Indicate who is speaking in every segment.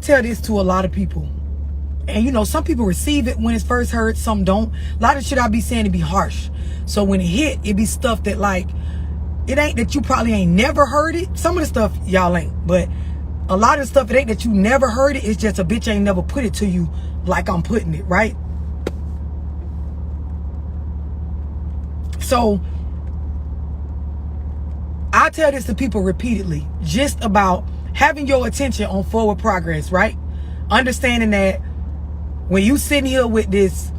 Speaker 1: tell this to a lot of people. And you know, some people receive it when it's first heard, some don't. A lot of shit I be saying, it be harsh. So when it hit, it be stuff that like, it ain't that you probably ain't never heard it. Some of the stuff y'all ain't, but a lot of the stuff, it ain't that you never heard it. It's just a bitch ain't never put it to you like I'm putting it, right? So I tell this to people repeatedly, just about having your attention on forward progress, right? Understanding that when you sitting here with this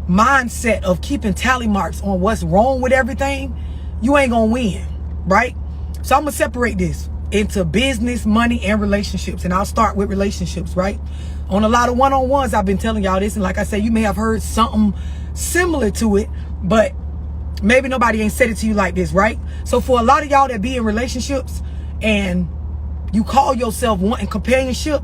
Speaker 1: mindset of keeping tally marks on what's wrong with everything, you ain't gonna win, right? So I'm gonna separate this into business, money, and relationships. And I'll start with relationships, right? On a lot of one-on-ones, I've been telling y'all this, and like I said, you may have heard something similar to it, but maybe nobody ain't said it to you like this, right? So for a lot of y'all that be in relationships and you call yourself wanting companionship,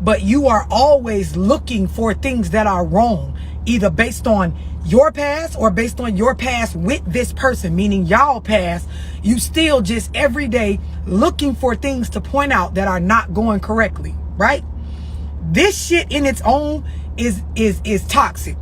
Speaker 1: but you are always looking for things that are wrong, either based on your past or based on your past with this person, meaning y'all past, you still just every day looking for things to point out that are not going correctly, right? This shit in its own is toxic.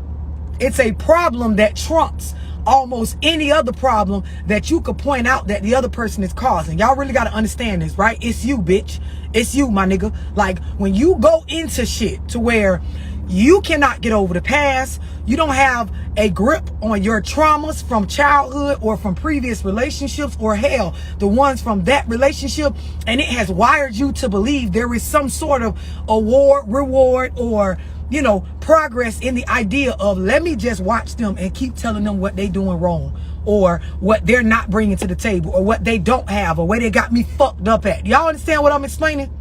Speaker 1: It's a problem that trumps almost any other problem that you could point out that the other person is causing. Y'all really got to understand this, right? It's you, bitch. It's you, my nigga. Like, when you go into shit to where you cannot get over the past, you don't have a grip on your traumas from childhood or from previous relationships, or hell, the ones from that relationship, and it has wired you to believe there is some sort of reward, or you know, progress in the idea of, let me just watch them and keep telling them what they doing wrong, or what they're not bringing to the table, or what they don't have, or where they got me fucked up at. Y'all understand what I'm explaining?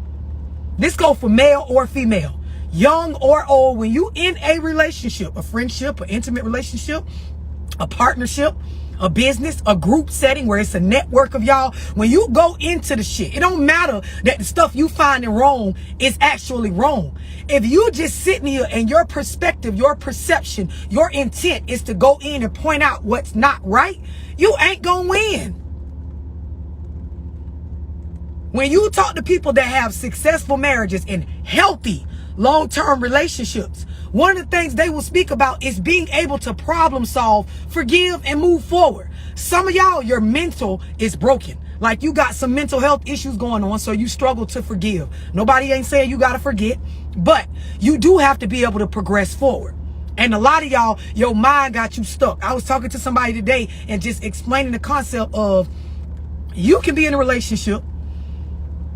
Speaker 1: This go for male or female, young or old. When you in a relationship, a friendship, an intimate relationship, a partnership, a business, a group setting where it's a network of y'all, when you go into the shit, it don't matter that the stuff you finding wrong is actually wrong. If you just sitting here and your perspective, your perception, your intent is to go in and point out what's not right, you ain't gonna win. When you talk to people that have successful marriages and healthy long-term relationships, one of the things they will speak about is being able to problem solve, forgive, and move forward. Some of y'all, your mental is broken. Like, you got some mental health issues going on, so you struggle to forgive. Nobody ain't saying you gotta forget, but you do have to be able to progress forward. And a lot of y'all, your mind got you stuck. I was talking to somebody today and just explaining the concept of, you can be in a relationship,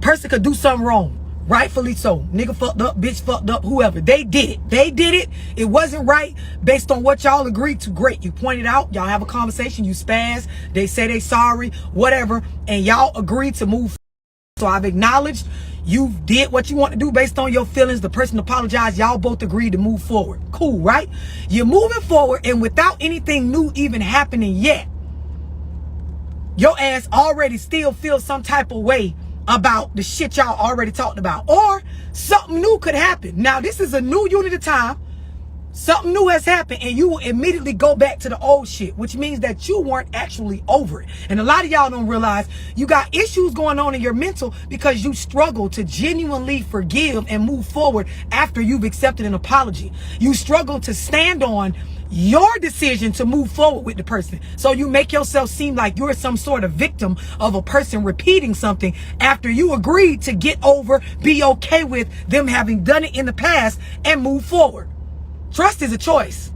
Speaker 1: person could do something wrong. Rightfully so. Nigga fucked up, bitch fucked up, whoever. They did it. They did it. It wasn't right based on what y'all agreed to. Great. You pointed out. Y'all have a conversation. You spaz. They say they sorry, whatever. And y'all agreed to move. So I've acknowledged you did what you want to do based on your feelings. The person apologized. Y'all both agreed to move forward. Cool, right? You're moving forward, and without anything new even happening yet, your ass already still feels some type of way about the shit y'all already talked about, or something new could happen. Now, this is a new unit of time. Something new has happened, and you will immediately go back to the old shit, which means that you weren't actually over it. And a lot of y'all don't realize you got issues going on in your mental because you struggle to genuinely forgive and move forward after you've accepted an apology. You struggle to stand on your decision to move forward with the person. So you make yourself seem like you're some sort of victim of a person repeating something after you agreed to get over, be okay with them having done it in the past, and move forward. Trust is a choice.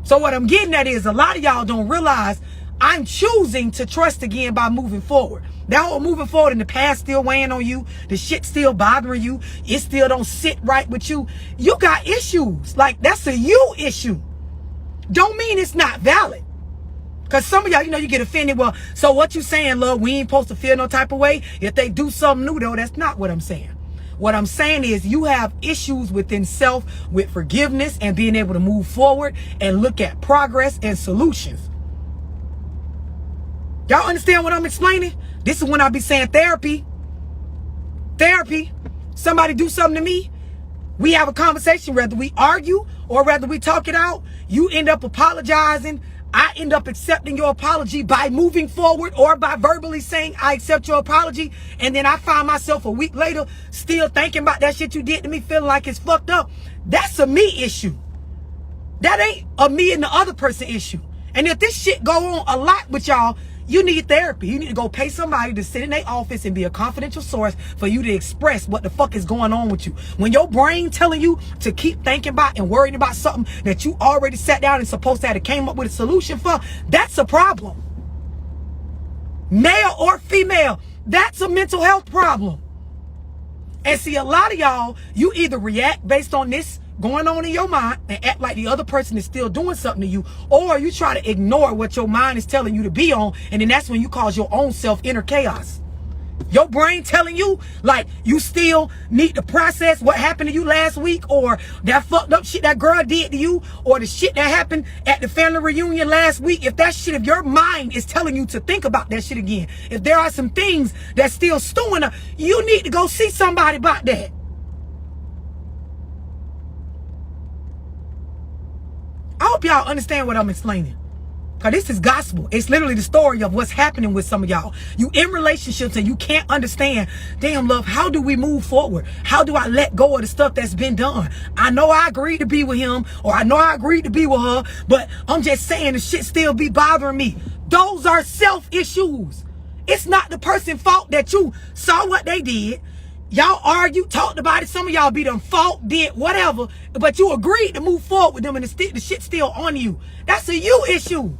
Speaker 1: So what I'm getting at is, a lot of y'all don't realize I'm choosing to trust again by moving forward. That whole moving forward in the past still weighing on you. The shit still bothering you. It still don't sit right with you. You got issues. Like, that's a you issue. Don't mean it's not valid. Because some of y'all, you know, you get offended. Well, so what you saying, love, we ain't supposed to feel no type of way if they do something new, though? That's not what I'm saying. What I'm saying is, you have issues within self with forgiveness and being able to move forward and look at progress and solutions. Y'all understand what I'm explaining? This is when I be saying therapy. Therapy. Somebody do something to me. We have a conversation, whether we argue or whether we talk it out. You end up apologizing. I end up accepting your apology by moving forward or by verbally saying I accept your apology, and then I find myself a week later still thinking about that shit you did to me, feeling like it's fucked up. That's a me issue. That ain't a me and the other person issue. And if this shit go on a lot with y'all, you need therapy. You need to go pay somebody to sit in their office and be a confidential source for you to express what the fuck is going on with you. When your brain telling you to keep thinking about and worrying about something that you already sat down and supposed to have came up with a solution for, that's a problem. Male or female, that's a mental health problem. And see, a lot of y'all, you either react based on this going on in your mind and act like the other person is still doing something to you, or you try to ignore what your mind is telling you to be on, and then that's when you cause your own self inner chaos. Your brain telling you like you still need to process what happened to you last week, or that fucked up shit that girl did to you, or the shit that happened at the family reunion last week. If that shit, if your mind is telling you to think about that shit again, if there are some things that's still stewing up, you need to go see somebody about that. I hope y'all understand what I'm explaining. Because this is gospel. It's literally the story of what's happening with some of y'all. You in relationships and you can't understand, damn love, how do we move forward? How do I let go of the stuff that's been done? I know I agreed to be with him, or I know I agreed to be with her, but I'm just saying the shit still be bothering me. Those are self issues. It's not the person's fault that you saw what they did. Y'all argued, talked about it. Some of y'all be done fought, did whatever, but you agreed to move forward with them, and the shit still on you. That's a you issue.